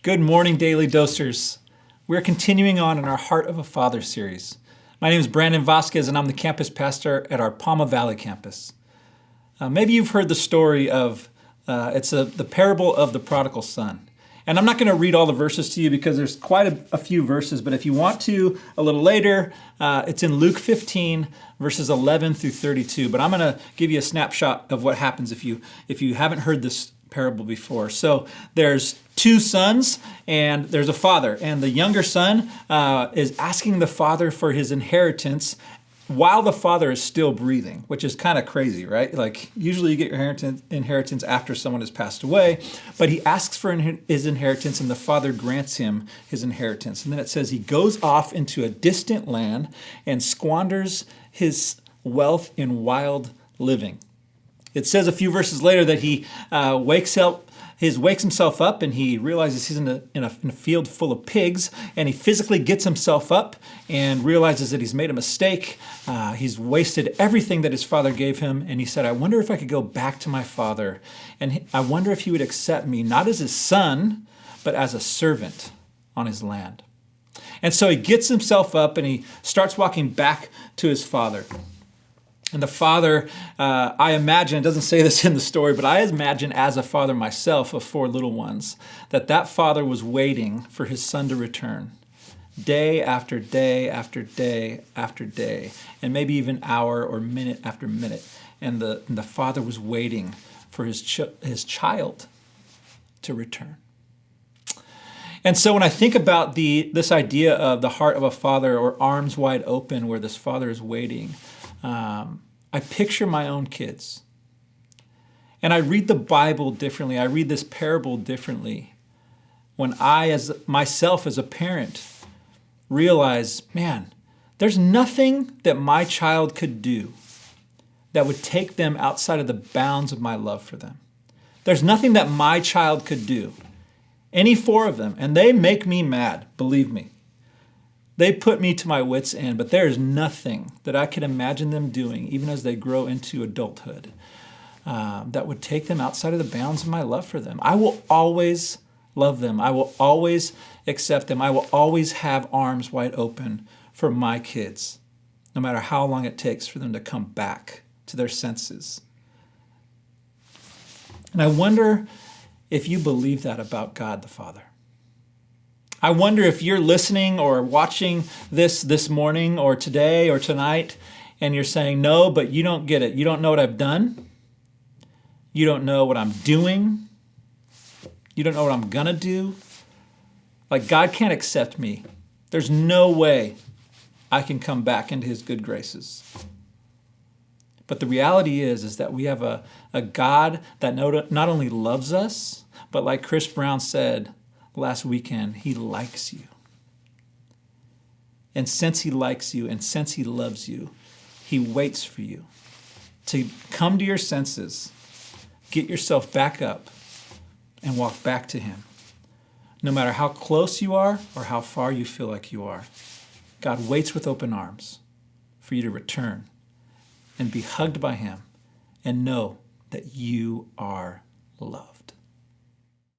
Good morning, Daily Dosers. We're continuing on in our Heart of a Father series. My name is Brandon Vasquez, and I'm the campus pastor at our Palma Valley campus. Maybe you've heard the story of, the parable of the Prodigal Son. And I'm not going to read all the verses to you because there's quite a few verses, but if you want to, a little later, it's in Luke 15, verses 11 through 32. But I'm going to give you a snapshot of what happens if you haven't heard this parable before. So there's two sons and there's a father, and the younger son is asking the father for his inheritance while the father is still breathing, which is kind of crazy, right? Like usually you get your inheritance after someone has passed away, but he asks for his inheritance and the father grants him his inheritance. And then it says he goes off into a distant land and squanders his wealth in wild living. It says a few verses later that he wakes himself up and he realizes he's in a field full of pigs, and he physically gets himself up and realizes that he's made a mistake. He's wasted everything that his father gave him, and he said, I wonder if I could go back to my father, and I wonder if he would accept me, not as his son, but as a servant on his land. And so he gets himself up and he starts walking back to his father. And the father, I imagine, it doesn't say this in the story, but I imagine as a father myself of 4 little ones, that father was waiting for his son to return day after day after day after day, and maybe even hour or minute after minute. And the father was waiting for his child to return. And so when I think about this idea of the heart of a father, or arms wide open where this father is waiting, I picture my own kids. And I read the Bible differently. I read this parable differently. When I, as myself as a parent, realize, man, there's nothing that my child could do that would take them outside of the bounds of my love for them. There's nothing that my child could do. Any 4 of them, and they make me mad, believe me. They put me to my wits' end, but there is nothing that I can imagine them doing, even as they grow into adulthood, that would take them outside of the bounds of my love for them. I will always love them. I will always accept them. I will always have arms wide open for my kids, no matter how long it takes for them to come back to their senses. And I wonder if you believe that about God the Father. I wonder if you're listening or watching this morning or today or tonight, and you're saying, no, but you don't get it. You don't know what I've done. You don't know what I'm doing. You don't know what I'm going to do. Like, God can't accept me. There's no way I can come back into his good graces. But the reality is that we have a God that not only loves us, but like Chris Brown said last weekend, he likes you. And since he likes you and since he loves you, he waits for you to come to your senses, get yourself back up, and walk back to him. No matter how close you are or how far you feel like you are, God waits with open arms for you to return and be hugged by him and know that you are loved.